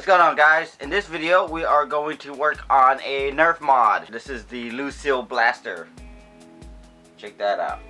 going on, guys? In this video we are going to work on a Nerf mod. This is the Lucille Blaster. Check that out.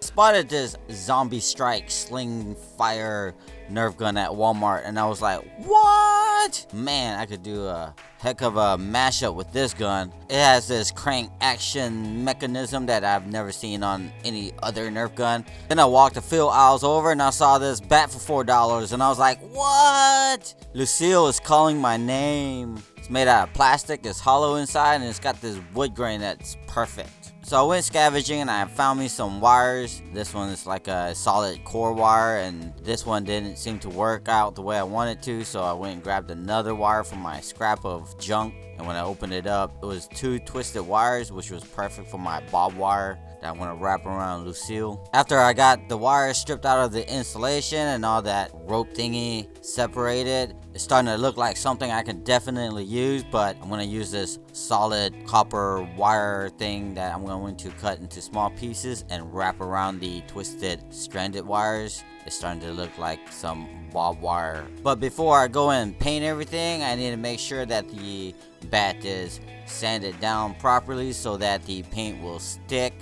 Spotted this zombie strike Slingfire Nerf gun at Walmart and I was like, what? Man, I could do a heck of a mashup with this gun. It has this crank action mechanism that I've never seen on any other Nerf gun. Then I walked a few aisles over and I saw this bat for $4 and I was like, what? Lucille is calling my name. It's made out of plastic, it's hollow inside, and it's got this wood grain that's perfect. So I went scavenging and I found me some wires. This one is like a solid core wire and this one didn't seem to work out the way I wanted to, so I went and grabbed another wire from my scrap of junk, and when I opened it up it was two twisted wires, which was perfect for my bob wire that I want to wrap around Lucille. After I got the wires stripped out of the insulation and all that rope thingy separated, it's starting to look like something I can definitely use, but I'm going to use this solid copper wire thing that I'm going to cut into small pieces and wrap around the twisted stranded wires. It's starting to look like some bob wire. But before I go and paint everything, I need to make sure that the bat is sanded down properly so that the paint will stick.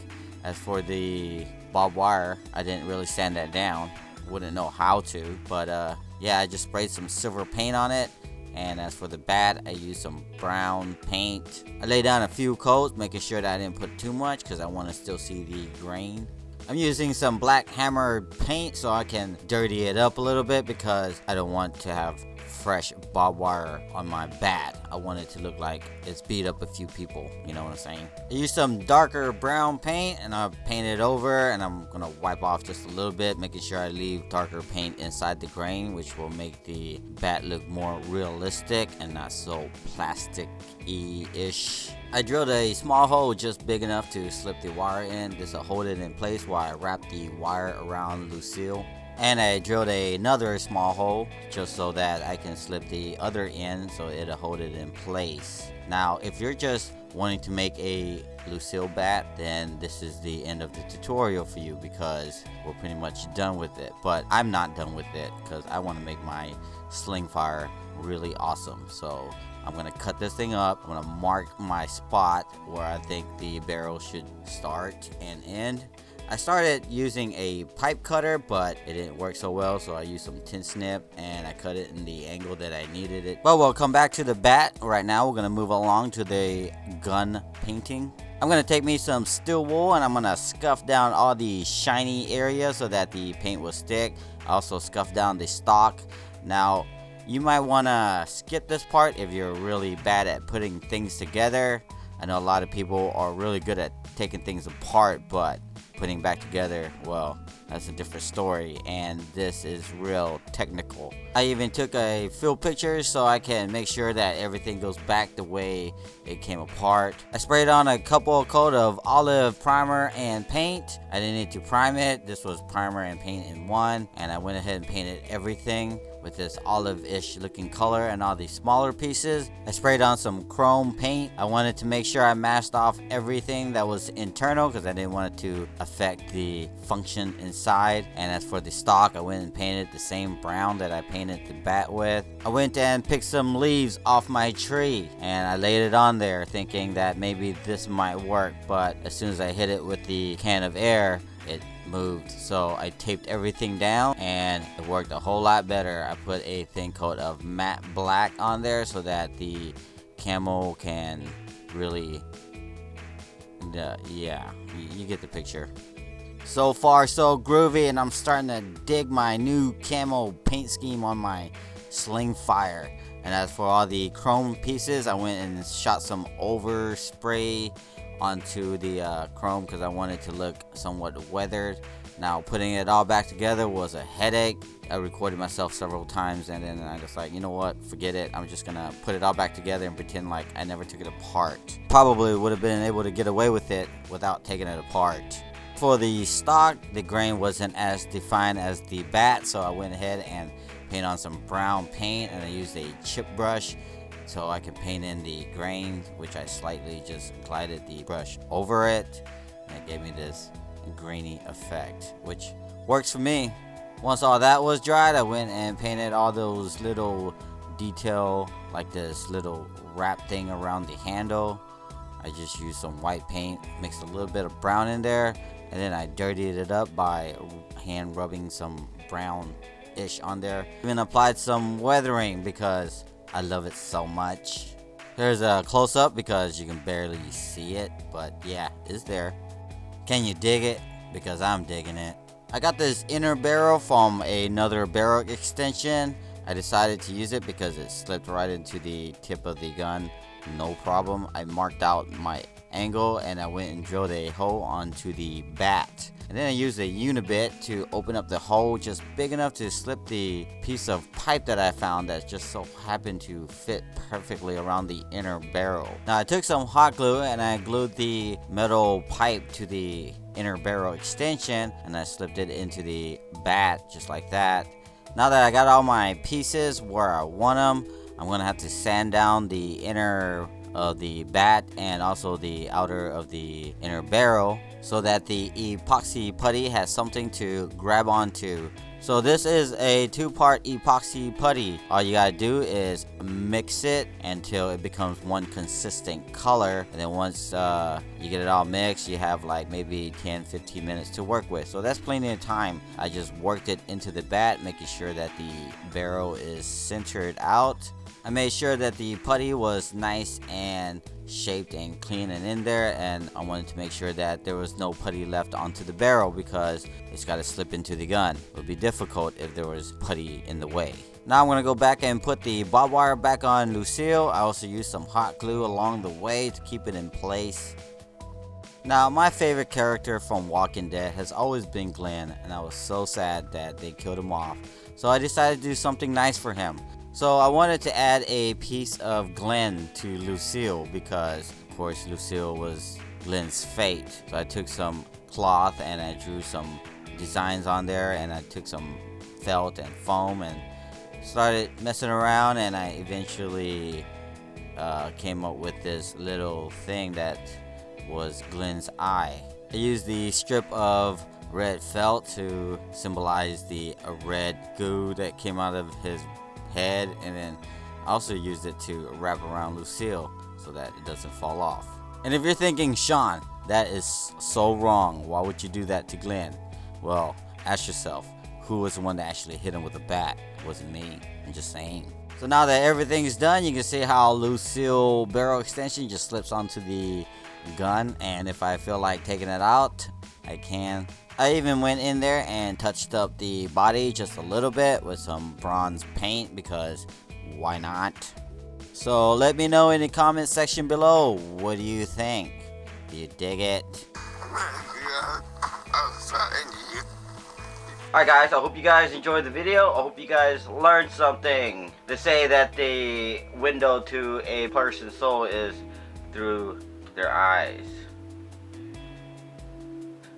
As for the bob wire, I didn't really sand that down. Wouldn't know how to, but yeah, I just sprayed some silver paint on it. And as for the bat, I used some brown paint. I laid down a few coats, making sure that I didn't put too much because I want to still see the grain. I'm using some black hammer paint so I can dirty it up a little bit because I don't want to have fresh barbed wire on my bat. I want it to look like it's beat up a few people, you know what I'm saying? I used some darker brown paint and I painted over, and I'm gonna wipe off just a little bit, making sure I leave darker paint inside the grain, which will make the bat look more realistic and not so plastic-y-ish. I drilled a small hole just big enough to slip the wire in. This will hold it in place while I wrap the wire around Lucille. And I drilled another small hole just so that I can slip the other end so it'll hold it in place. Now, if you're just wanting to make a Lucille bat, then this is the end of the tutorial for you because we're pretty much done with it. But I'm not done with it because I want to make my Slingfire really awesome. So I'm going to cut this thing up. I'm going to mark my spot where I think the barrel should start and end. I started using a pipe cutter, but it didn't work so well, so I used some tin snip and I cut it in the angle that I needed it. But we'll come back to the bat. Right now we're going to move along to the gun painting. I'm going to take me some steel wool and I'm going to scuff down all the shiny areas so that the paint will stick. I also scuff down the stock. Now, you might want to skip this part if you're really bad at putting things together. I know a lot of people are really good at taking things apart, but putting back together, well, that's a different story, and this is real technical. I even took a few pictures so I can make sure that everything goes back the way it came apart. I sprayed on a couple coat of olive primer and paint. I didn't need to prime it. This was primer and paint in one, and I went ahead and painted everything with this olive-ish looking color and all these smaller pieces. I sprayed on some chrome paint. I wanted to make sure I masked off everything that was internal because I didn't want it to affect the function inside. And as for the stock, I went and painted the same brown that I painted the bat with. I went and picked some leaves off my tree and I laid it on there thinking that maybe this might work, but as soon as I hit it with the can of air, it moved. So I taped everything down and it worked a whole lot better. I put a thin coat of matte black on there so that the camo can really, yeah, you get the picture. So far so groovy, and I'm starting to dig my new camo paint scheme on my Slingfire. And as for all the chrome pieces, I went and shot some overspray onto the chrome because I wanted to look somewhat weathered. Now putting it all back together was a headache. I recorded myself several times and then I just like, you know what, forget it. I'm just gonna put it all back together and pretend like I never took it apart. Probably would have been able to get away with it without taking it apart. For the stock, the grain wasn't as defined as the bat, so I went ahead and painted on some brown paint and I used a chip brush so I could paint in the grain, which I slightly just glided the brush over it, and it gave me this grainy effect, which works for me. Once all that was dried, I went and painted all those little detail, like this little wrap thing around the handle. I just used some white paint, mixed a little bit of brown in there, and then I dirtied it up by hand rubbing some brown-ish on there. Even applied some weathering because I love it so much. There's a close-up because you can barely see it, but yeah, it's there. Can you dig it? Because I'm digging it. I got this inner barrel from another barrel extension. I decided to use it because it slipped right into the tip of the gun. No problem. I marked out my angle and I went and drilled a hole onto the bat. And then I used a unibit to open up the hole just big enough to slip the piece of pipe that I found that just so happened to fit perfectly around the inner barrel. Now I took some hot glue and I glued the metal pipe to the inner barrel extension and I slipped it into the bat just like that. Now that I got all my pieces where I want them, I'm going to have to sand down the inner of the bat and also the outer of the inner barrel so that the epoxy putty has something to grab onto. So this is a two-part epoxy putty. All you gotta do is mix it until it becomes one consistent color, and then once you get it all mixed, you have like maybe 10-15 minutes to work with. So that's plenty of time. I just worked it into the bat, making sure that the barrel is centered out. I made sure that the putty was nice and shaped and clean and in there, and I wanted to make sure that there was no putty left onto the barrel because it's got to slip into the gun. It would be difficult if there was putty in the way. Now I'm going to go back and put the barbed wire back on Lucille. I also used some hot glue along the way to keep it in place. Now my favorite character from Walking Dead has always been Glenn, and I was so sad that they killed him off. So I decided to do something nice for him. So I wanted to add a piece of Glenn to Lucille because, of course, Lucille was Glenn's fate. So I took some cloth and I drew some designs on there, and I took some felt and foam and started messing around, and I eventually came up with this little thing that was Glenn's eye. I used the strip of red felt to symbolize the red goo that came out of his head, and then I also used it to wrap around Lucille so that it doesn't fall off. And if you're thinking, Sean, that is so wrong, why would you do that to Glenn? Well, ask yourself, who was the one that actually hit him with a bat? It wasn't me. I'm just saying. So now that everything's done, you can see how Lucille barrel extension just slips onto the gun, and if I feel like taking it out, I can. I even went in there and touched up the body just a little bit with some bronze paint because why not? So let me know in the comment section below, what do you think? Do you dig it? Alright guys, I hope you guys enjoyed the video. I hope you guys learned something. They say that the window to a person's soul is through their eyes.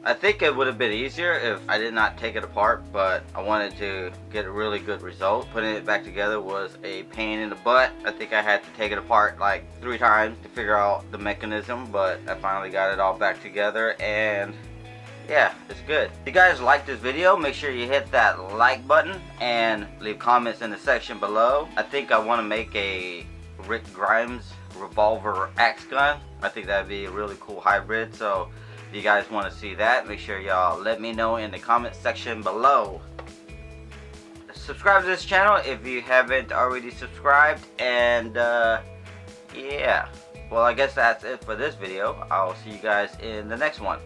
I think it would have been easier if I did not take it apart, but I wanted to get a really good result. Putting it back together was a pain in the butt. I think I had to take it apart like 3 times to figure out the mechanism, but I finally got it all back together, and yeah, it's good. If you guys like this video, make sure you hit that like button and leave comments in the section below. I think I want to make a Rick Grimes revolver axe gun. I think that'd be a really cool hybrid, so if you guys want to see that, make sure y'all let me know in the comment section below. Subscribe to this channel if you haven't already subscribed, and yeah, well, I guess that's it for this video. I'll see you guys in the next one.